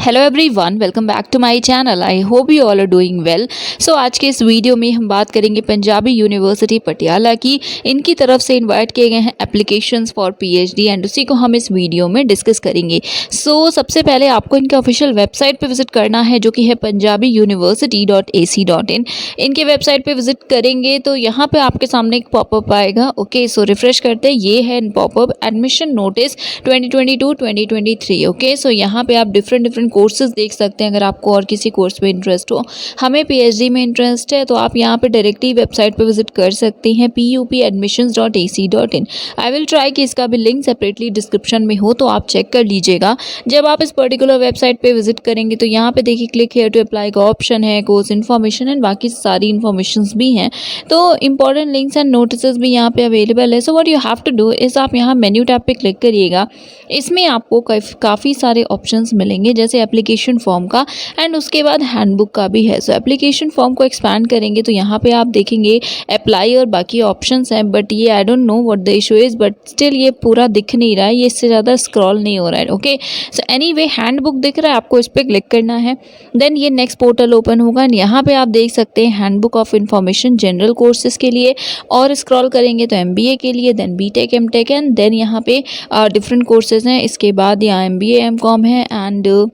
Hello everyone, welcome back to my channel. I hope you all are doing well. So आज के इस video में हम बात करेंगे पंजाबी यूनिवर्सिटी पटियाला की। इनकी तरफ से इनवाइट किए गए हैं एप्लीकेशंस फॉर पीएचडी एंड उसी को हम इस वीडियो में डिस्कस करेंगे। सबसे पहले आपको इनके ऑफिशियल वेबसाइट पे विजिट करना है, जो कि है punjabiuniversity.ac.in। इनके वेबसाइट पे विजिट करेंगे तो यहाँ पे आपके सामने एक पॉपअप आएगा। ओके, सो रिफ्रेश करते हैं। ये है पॉपअप एडमिशन नोटिस 2022-2023। ओके, सो यहाँ पे आप डिफरेंट कोर्सेज देख सकते हैं। अगर आपको और किसी कोर्स में इंटरेस्ट हो, हमें पीएचडी में इंटरेस्ट है, तो आप यहाँ पे डायरेक्टली वेबसाइट पे विजिट कर सकते हैं pupadmissions.ac.in। आई विल ट्राई कि इसका भी लिंक सेपरेटली डिस्क्रिप्शन में हो, तो आप चेक कर लीजिएगा। जब आप इस पर्टिकुलर वेबसाइट पे विजिट करेंगे तो यहाँ पे देखिए क्लिक हेयर टू अप्लाई का ऑप्शन है, कोर्स इन्फॉर्मेशन एंड बाकी सारी इन्फॉर्मेशन भी हैं। तो इंपॉर्टेंट लिंक्स एंड नोटिस भी यहाँ पे अवेलेबल है। So what you have to do is आप यहाँ मेन्यू टैब पे क्लिक करिएगा। इसमें आपको काफ़ी सारे ऑप्शंस मिलेंगे, जैसे एप्लीकेशन फॉर्म का एंड उसके बाद हैंडबुक का भी है। सो एप्लीकेशन फॉर्म को एक्सपैंड करेंगे तो यहाँ पे आप देखेंगे अप्लाई और बाकी ऑप्शंस हैं, बट ये I don't know what the issue is, but still ये पूरा दिख नहीं रहा है, ये इससे ज़्यादा स्क्रॉल नहीं हो रहा है। ओके, सो एनीवे हैंडबुक दिख रहा है, आपको इस पर क्लिक करना है। देन ये नेक्स्ट पोर्टल ओपन होगा एंड यहाँ पे आप देख सकते हैं handbook of information general courses के लिए, और स्क्रॉल करेंगे तो एमबीए के लिए, देन बीटेक एमटेक एंड देन यहाँ पे डिफरेंट कोर्सेज हैं। इसके बाद यहाँ एमबीए एमकॉम है एंड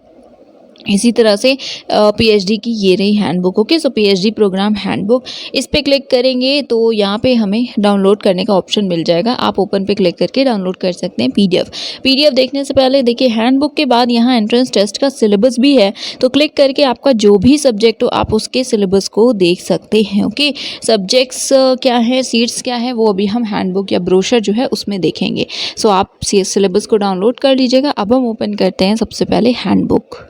इसी तरह से पीएचडी की ये रही हैंडबुक। ओके, सो पीएचडी प्रोग्राम हैंडबुक, इस पे क्लिक करेंगे तो यहाँ पे हमें डाउनलोड करने का ऑप्शन मिल जाएगा। आप ओपन पे क्लिक करके डाउनलोड कर सकते हैं पीडीएफ देखने से पहले देखिए हैंडबुक के बाद यहाँ एंट्रेंस टेस्ट का सिलेबस भी है, तो क्लिक करके आपका जो भी सब्जेक्ट हो आप उसके सिलेबस को देख सकते हैं। ओके, सब्जेक्ट्स क्या है, सीट्स क्या है, वो अभी हम हैंडबुक या ब्रोशर जो है उसमें देखेंगे। सो आप सिलेबस को डाउनलोड कर लीजिएगा। अब हम ओपन करते हैं सबसे पहले हैंडबुक।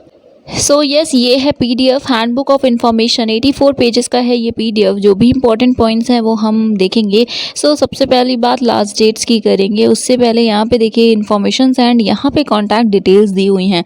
यस, ये है PDF handbook of information. 84 pages का है ये पीडीएफ। जो भी इंपॉर्टेंट पॉइंट्स हैं वो हम देखेंगे। सबसे पहली बात लास्ट डेट्स की करेंगे। उससे पहले यहाँ पे देखिए इन्फॉर्मेशन एंड यहाँ पे कॉन्टैक्ट डिटेल्स दी हुई हैं।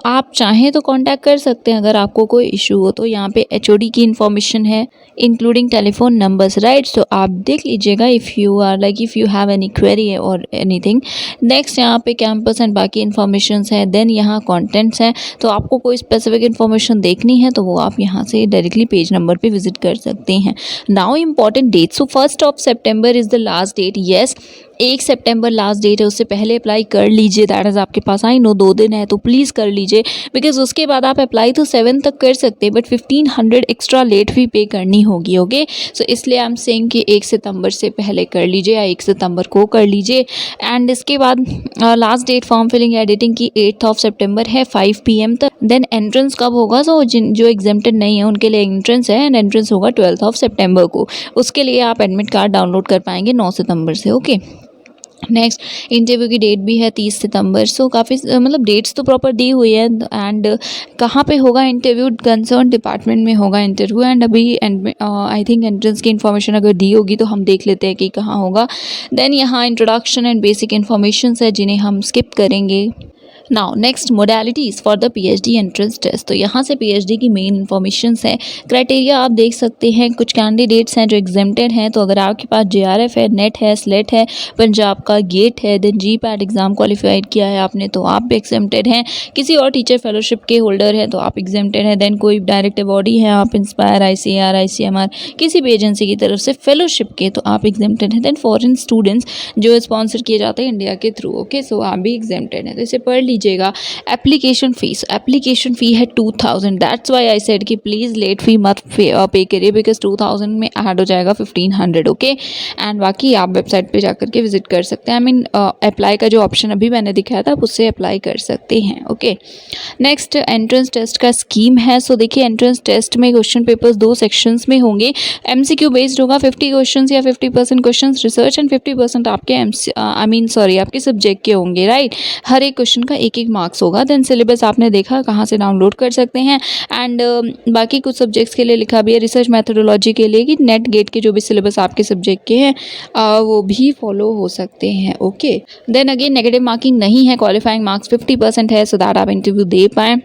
आप चाहें तो कॉन्टैक्ट कर सकते हैं अगर आपको कोई इशू हो तो। यहाँ पे एचओडी की इन्फॉर्मेशन है इंक्लूडिंग टेलीफोन नंबर्स, राइट। आप देख लीजिएगा if you have any query और एनीथिंग। नेक्स्ट यहाँ पे कैंपस एंड बाकी इन्फॉर्मेशन है। देन यहाँ कॉन्टेंट्स हैं, तो आपको कोई स्पेसिफिक इन्फॉर्मेशन देखनी है तो वो आप यहाँ से डायरेक्टली पेज नंबर पे विजिट कर सकते हैं। Now important date. 1 September is the last date. Yes, 1 सितंबर लास्ट डेट है, उससे पहले अप्लाई कर लीजिए। दैट इज़ आपके पास, आई नो 2 दिन है तो प्लीज़ कर लीजिए, बिकॉज उसके बाद आप अप्लाई तो 7 तक कर सकते हैं, बट 1500 एक्स्ट्रा लेट फी पे करनी होगी। ओके, इसलिए आई एम सेइंग कि 1 सितंबर से पहले कर लीजिए या 1 सितंबर को कर लीजिए। एंड इसके बाद last date form filling editing की 8 सितंबर है 5 PM तक। देन एंट्रेंस कब होगा? जो एग्जेम्प्टेड नहीं है उनके लिए एंट्रेंस है एंड एंट्रेंस होगा 12 सितंबर को। उसके लिए आप एडमिट कार्ड डाउनलोड कर पाएंगे 9 सितंबर से। ओके, नेक्स्ट इंटरव्यू की डेट भी है 30 सितंबर। काफ़ी डेट्स तो प्रॉपर दी हुई है। एंड कहाँ पे होगा इंटरव्यू? कंसर्न डिपार्टमेंट में होगा इंटरव्यू। एंड अभी आई थिंक एंट्रेंस की इन्फॉर्मेशन अगर दी होगी तो हम देख लेते हैं कि कहाँ होगा। देन यहाँ इंट्रोडक्शन एंड बेसिक इन्फॉर्मेशन है जिन्हें हम स्किप करेंगे। Now next modalities for the PhD entrance test. तो यहाँ से पीएचडी की मेन इन्फॉर्मेशन है। क्राइटेरिया आप देख सकते हैं। कुछ कैंडिडेट्स हैं जो एग्जेम्प्टेड हैं, तो अगर आपके पास जेआरएफ है, नेट है, स्लेट है, पंजाब का गेट है, देन जीपैट एग्ज़ाम क्वालिफाइड किया है आपने तो आप भी एग्जेम्प्टेड हैं। किसी और टीचर फेलोशिप के होल्डर हैं तो आप एग्जेम्प्टेड हैं। देन कोई डायरेक्ट अवॉर्डी है, आप इंस्पायर, आईसीआर, आईसीएमआर किसी भी एजेंसी की तरफ से फेलोशिप के, तो आप एग्जेम्प्टेड हैं। देन फॉरेन स्टूडेंट्स जो स्पॉन्सर किए जाते हैं इंडिया के थ्रू। ओके, आप भी एग्जेम्प्टेड हैं, तो इसे पढ़ लीजिएगा। एप्लीकेशन फ़ी है 2000। दैट्स वाई आई सेड कि प्लीज़ लेट फी मत पे करिए, बिकॉज 2000 में ऐड हो जाएगा 1500। ओके, एंड बाकी आप वेबसाइट पे जाकर के विजिट कर सकते हैं। आई मीन अप्लाई का जो ऑप्शन अभी मैंने दिखाया था आप उससे अप्लाई कर सकते हैं। ओके, नेक्स्ट एंट्रेंस टेस्ट का स्कीम है। देखिए एंट्रेंस टेस्ट में क्वेश्चन पेपर्स 2 सेक्शंस में होंगे। एमसीक्यू बेस्ड होगा, 50 क्वेश्चन या 50% क्वेश्चन रिसर्च एंड 50% आपके आपके सब्जेक्ट के होंगे, राइट। हर एक क्वेश्चन का एक मार्क्स होगा। देन सिलेबस आपने देखा कहाँ से डाउनलोड कर सकते हैं। एंड बाकी कुछ सब्जेक्ट्स के लिए लिखा भी है रिसर्च मैथडोलॉजी के लिए कि नेट गेट के जो भी सिलेबस आपके सब्जेक्ट के हैं वो भी फॉलो हो सकते हैं। Okay, then again negative marking नहीं है, क्वालिफाइंग मार्क्स 50% है, सो दैट आप इंटरव्यू दे पाएँ।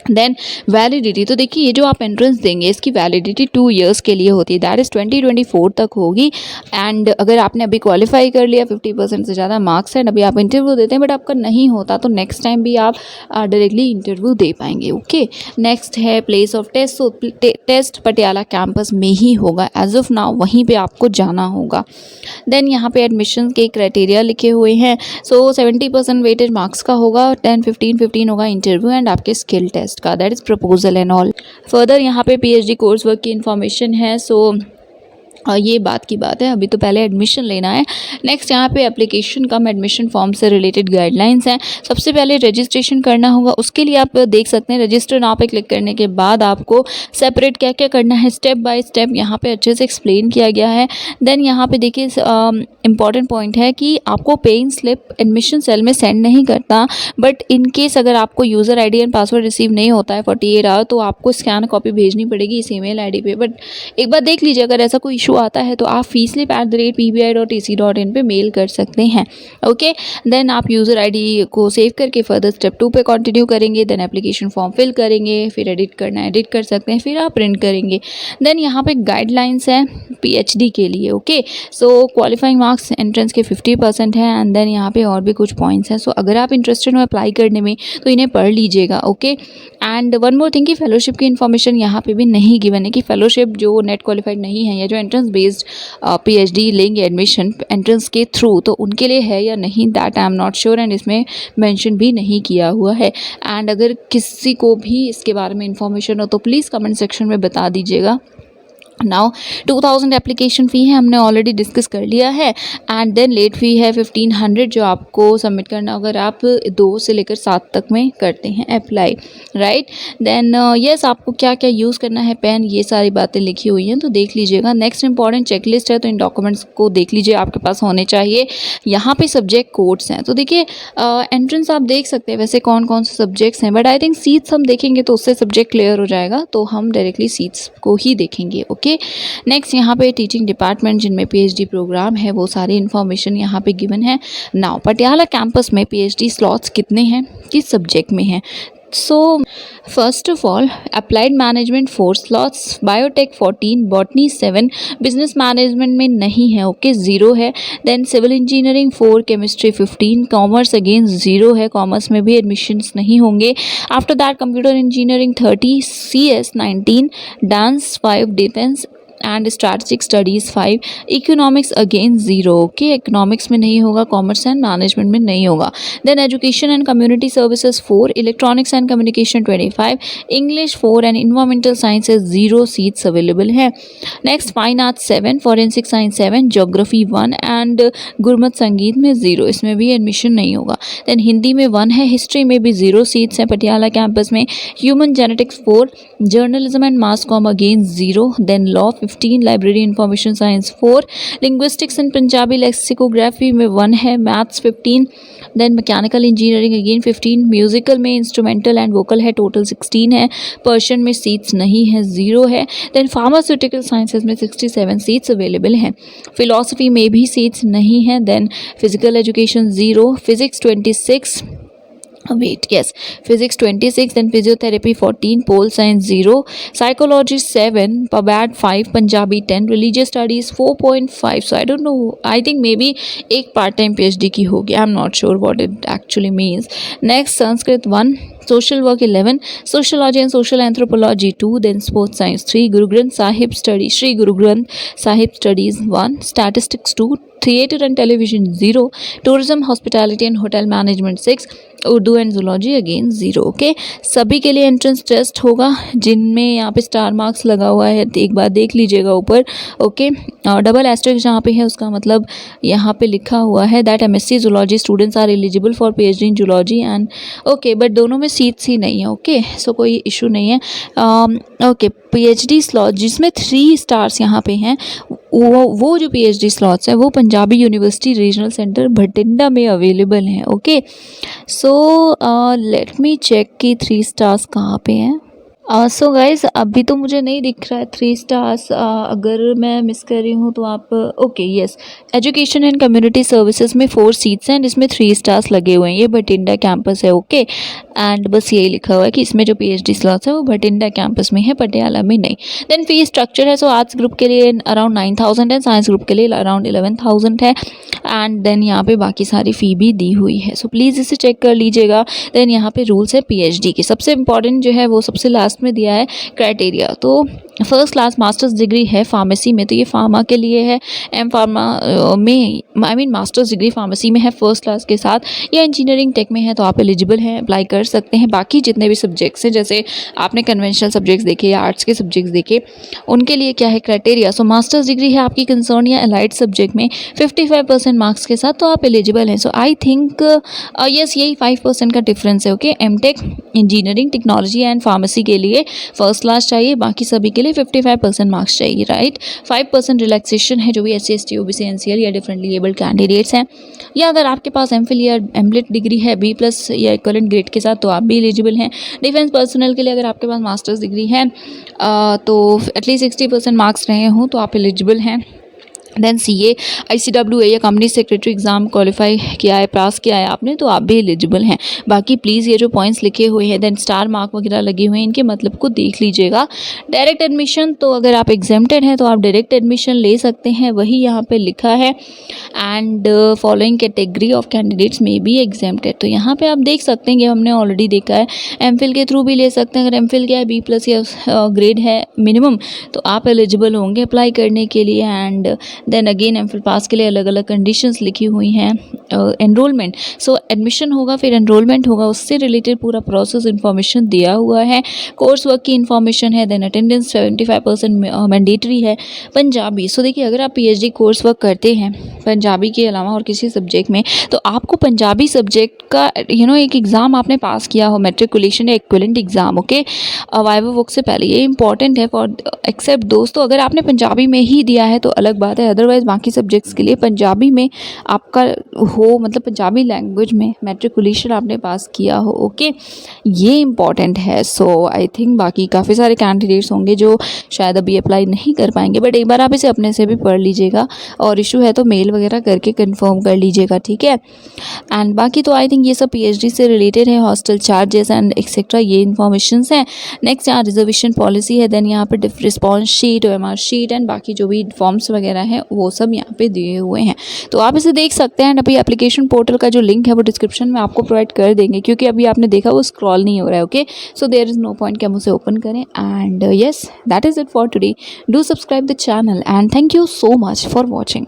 देन वैलिडिटी, तो देखिए ये जो आप एंट्रेंस देंगे इसकी वैलिडिटी 2 ईयर्स के लिए होती है, दैट इज़ 2024 तक होगी। एंड अगर आपने अभी क्वालिफाई कर लिया 50% से ज़्यादा मार्क्स है, अभी आप इंटरव्यू देते हैं बट आपका नहीं होता, तो नेक्स्ट टाइम भी आप डायरेक्टली इंटरव्यू दे पाएंगे। ओके, नेक्स्ट है place of test. So test Patiala campus में ही होगा एज ऑफ नाउ, वहीं पे आपको जाना होगा। देन यहाँ पे एडमिशन के क्राइटेरिया लिखे हुए हैं। सो 70% वेटेज मार्क्स का होगा, 10-15 होगा इंटरव्यू एंड आपके स्किल टेस्ट का, that is proposal and all. Further यहाँ पे पीएचडी कोर्स वर्क की इन्फॉर्मेशन है। सो ये बात की बात है, अभी तो पहले एडमिशन लेना है। नेक्स्ट यहाँ पे एप्लीकेशन कम एडमिशन फॉर्म से रिलेटेड गाइडलाइंस हैं। सबसे पहले रजिस्ट्रेशन करना होगा, उसके लिए आप देख सकते हैं रजिस्टर नाउ पे क्लिक करने के बाद आपको सेपरेट क्या क्या करना है स्टेप बाय स्टेप यहाँ पे अच्छे से एक्सप्लेन किया गया है। देन यहाँ पे देखिए इंपॉर्टेंट पॉइंट है कि आपको पेइंग स्लिप एडमिशन सेल में सेंड नहीं करता, बट इन केस अगर आपको user ID and password receive नहीं होता है 48 आवर, तो आपको स्कैन कॉपी भेजनी पड़ेगी इस ईमेल आईडी पे। बट एक बार देख लीजिए, अगर ऐसा कोई इशू आता है तो आप feeslip@pbi.ac.in पे मेल कर सकते हैं। ओके, देन आप यूज़र आईडी को सेव करके फर्दर स्टेप 2 पे कंटिन्यू करेंगे। देन एप्लीकेशन फॉर्म फिल करेंगे, फिर एडिट करना है एडिट कर सकते हैं, फिर आप प्रिंट करेंगे। देन यहाँ पे गाइडलाइंस है पीएचडी के लिए। ओके, सो क्वालिफाइंग मार्क्स एंट्रेंस के 50% है एंड देन यहाँ पे और भी कुछ पॉइंट्स हैं। सो अगर आप इंटरेस्टेड हो अप्लाई करने में तो इन्हें पढ़ लीजिएगा। Okay, and one more thing कि फेलोशिप की इन्फॉर्मेशन यहाँ पे भी नहीं गिवन है कि फेलोशिप जो नेट क्वालिफाइड नहीं है या जो एंट्रेंस बेस्ड पीएचडी लेंगे एडमिशन एंट्रेंस के थ्रू, तो उनके लिए है या नहीं, that I am not sure and इसमें मेंशन भी नहीं किया हुआ है। एंड अगर किसी को भी इसके बारे में इन्फॉर्मेशन हो तो प्लीज़ कमेंट सेक्शन में बता दीजिएगा। नाउ 2000 एप्लीकेशन फ़ी है, हमने ऑलरेडी डिस्कस कर लिया है। एंड देन लेट फ़ी है 1500 जो आपको सबमिट करना अगर आप 2 से लेकर 7 तक में करते हैं अप्लाई, राइट। देन यस, आपको क्या क्या यूज़ करना है, पेन, ये सारी बातें लिखी हुई हैं तो देख लीजिएगा। नेक्स्ट इंपॉर्टेंट चेकलिस्ट है, तो इन डॉक्यूमेंट्स को देख लीजिए, आपके पास होने चाहिए। यहाँ पे सब्जेक्ट कोड्स हैं, तो देखिए एंट्रेंस आप देख सकते हैं वैसे कौन कौन से सब्जेक्ट्स हैं, बट आई थिंक सीट्स हम देखेंगे तो उससे सब्जेक्ट क्लियर हो जाएगा, तो हम डायरेक्टली सीट्स को ही देखेंगे। ओके, नेक्स्ट यहाँ पे टीचिंग डिपार्टमेंट जिनमें पीएचडी प्रोग्राम है वो सारी इन्फॉर्मेशन यहाँ पे गिवन है। नाउ पटियाला कैंपस में पीएचडी स्लॉट्स कितने हैं, किस सब्जेक्ट में हैं। So first of all applied management 4 slots, biotech 14, botany 7, business management में नहीं है, ओके 0 है। Then civil engineering 4, chemistry 15, commerce again 0 है, कॉमर्स में भी एडमिशन्स नहीं होंगे। After that computer engineering 30, CS 19, dance 5, defence and strategic studies 5, economics again 0, okay economics में नहीं होगा, कॉमर्स एंड मैनेजमेंट में नहीं होगा। Then education and community services 4, electronics and communication 25, English 4 and environmental sciences 0 seats available है। Next fine arts 7, forensic science 7, geography 1 and Gurmat Sangeet में 0, इसमें भी एडमिशन नहीं होगा। देन हिंदी में 1 है, हिस्ट्री में भी 0 सीट्स हैं पटियाला कैंपस में। Human genetics 4, journalism and mass comm again 0। Then law 15, library information science 4, linguistics and Punjabi lexicography में 1 है, maths 15। Then mechanical engineering again 15, musical में इंस्ट्रूमेंटल एंड वोकल है, टोटल 16 है। पर्शियन में सीट्स नहीं है, 0 है। देन फार्मास्यूटिकल साइंसेज में 67 सीट्स अवेलेबल हैं। फिलॉसफी में भी सीट्स नहीं है। Then physical education 0, physics 26, physics 26, then physiotherapy 14, pole science 0, psychology 7, PubAd 5, Punjabi 10, religious studies 4.5. So I don't know, I think maybe एक पार्ट टाइम PhD की होगी, I am not sure what it actually means. Next Sanskrit 1, social work 11, sociology and social anthropology 2, then sports science 3, Guru Granth Sahib studies, Sri Guru Granth Sahib studies 1, statistics 2, theatre and television 0, tourism, hospitality and hotel management 6, Urdu and zoology again 0, okay. सभी के लिए entrance test होगा जिनमें यहाँ पे star marks लगा हुआ है, एक बार देख लीजिएगा ऊपर, ओके। डबल एस्टेरिस्क जहाँ पे है उसका मतलब यहाँ पे लिखा हुआ है that MSc zoology students are eligible for PhD in zoology and okay, but दोनों में सीट्स ही नहीं है, ओके। सो कोई इशू नहीं है, ओके। PhD स्लॉट जिसमें 3 स्टार्स यहाँ पे हैं, वो जो PhD स्लॉट्स हैं वो Punjabi university regional centre Bathinda में अवेलेबल हैं, okay. So let me check कि 3 स्टार्स कहाँ पे हैं। सो गाइस अभी तो मुझे नहीं दिख रहा है 3 स्टार्स, अगर मैं मिस कर रही हूँ तो आप okay yes, education and community services में 4 सीट्स हैं एंड इसमें 3 स्टार्स लगे हुए हैं। ये भटिंडा कैंपस है ओके, एंड बस यही लिखा हुआ है कि इसमें जो पीएचडी स्लॉट्स है वो भटिंडा कैंपस में है, पटियाला में नहीं। देन फी स्ट्रक्चर है, सो आर्ट्स ग्रुप के लिए अराउंड 9,000 है, साइंस ग्रुप के लिए अराउंड 11,000 है एंड देन यहाँ पे बाकी सारी फ़ी भी दी हुई है, सो प्लीज़ इसे चेक कर लीजिएगा। देन यहाँ पे रूल्स है पीएचडी के, सबसे इंपॉर्टेंट जो है वो सबसे लास्ट में दिया है क्राइटेरिया। तो फर्स्ट क्लास मास्टर्स डिग्री है फार्मेसी में, तो ये फार्मा के लिए है, एम फार्मा में I mean masters degree pharmacy में है फर्स्ट क्लास के साथ, या इंजीनियरिंग टेक में है तो आप एलिजिबल हैं, अप्लाई कर सकते हैं। बाकी जितने भी सब्जेक्ट्स हैं, जैसे आपने कन्वेंशनल सब्जेक्ट्स देखे या आर्ट्स के सब्जेक्ट्स देखे, उनके लिए क्या है क्राइटेरिया। सो मास्टर्स डिग्री है आपकी कंसर्न या अलाइड सब्जेक्ट में 55% मार्क्स के साथ, तो आप एलिजिबल हैं। सो आई थिंक यस यही 5% का डिफरेंस है okay. MTech engineering technology and pharmacy के लिए फर्स्ट क्लास चाहिए, बाकी सभी के लिए 55% मार्क्स चाहिए, राइट। 5% रिलैक्सेशन है जो भी SC ST OBC NCL या डिफरेंटली एबल्ड कैंडिडेट्स हैं, या अगर आपके पास एमफिल या एमलेट डिग्री है B+ या इक्वलेंट ग्रेड के साथ तो आप भी एलिजिबल हैं। डिफेंस पर्सनल के लिए अगर आपके पास मास्टर्स डिग्री है तो एटलीस्ट 60% मार्क्स रहे हों तो आप एलिजिबल हैं। देन CA ICWA या कंपनी सेक्रेटरी एग्ज़ाम क्वालिफाई किया है, पास किया है आपने, तो आप भी एलिजिबल हैं। बाकी प्लीज़ ये जो पॉइंट्स लिखे हुए हैं देन स्टार मार्क वगैरह लगे हुए हैं, इनके मतलब को देख लीजिएगा। डायरेक्ट एडमिशन, तो अगर आप एग्जेम्प्टेड हैं तो आप डायरेक्ट एडमिशन ले सकते हैं, वही यहाँ पे लिखा है। And following category of candidates में बी एग्जेम्प्टेड, तो यहाँ पे आप देख सकते हैं कि हमने ऑलरेडी देखा है। एमफिल के थ्रू भी ले सकते हैं, अगर एमफिल क्या है B+ या ग्रेड है मिनिमम तो आप एलिजिबल होंगे अप्लाई करने के लिए। एंड देन अगेन एमफिल पास के लिए अलग अलग कंडीशंस लिखी हुई हैं। एनरोलमेंट, सो एडमिशन होगा फिर एनरोलमेंट होगा, उससे रिलेटेड पूरा प्रोसेस इन्फॉर्मेशन दिया हुआ है। कोर्स वर्क की इन्फॉर्मेशन है, देन अटेंडेंस 75% मैंडेटरी है। पंजाबी, सो देखिए अगर आप PhD कोर्स वर्क करते हैं पंजाबी के अलावा और किसी सब्जेक्ट में, तो आपको पंजाबी सब्जेक्ट का एक एग्ज़ाम आपने पास किया हो, मैट्रिकुलेशन या इक्विवेलेंट एग्ज़ाम ओके, वाइवा वोक से पहले, ये इंपॉर्टेंट है फॉर एक्सेप्ट दोस्तों। अगर आपने पंजाबी में ही दिया है तो अलग बात है, अदरवाइज बाकी सब्जेक्ट्स के लिए पंजाबी में आपका हो, मतलब पंजाबी लैंग्वेज में मैट्रिकुलेशन आपने पास किया हो ओके, ये इंपॉर्टेंट है। सो आई थिंक बाकी काफ़ी सारे कैंडिडेट्स होंगे जो शायद अभी अप्लाई नहीं कर पाएंगे, बट एक बार आप इसे अपने से भी पढ़ लीजिएगा और इशू है तो मेल वगैरह करके कंफर्म कर लीजिएगा, ठीक है। एंड बाकी तो आई थिंक ये सब PhD से रिलेटेड है, हॉस्टल चार्जेस एंड एक्सेट्रा ये इन्फॉर्मेशन हैं। नेक्स्ट यहाँ रिजर्वेशन पॉलिसी है, देन यहाँ पे response sheet, OMR sheet and बाकी जो भी फॉर्म्स वगैरह हैं वो सब यहाँ पे दिए हुए हैं, तो आप इसे देख सकते हैं। अभी एप्लीकेशन पोर्टल का जो लिंक है वो डिस्क्रिप्शन में आपको प्रोवाइड कर देंगे, क्योंकि अभी आपने देखा वो स्क्रॉल नहीं हो रहा है okay. So there is no point कि हम उसे ओपन करें। And yes that is it for today, do subscribe the channel and thank you so much for watching.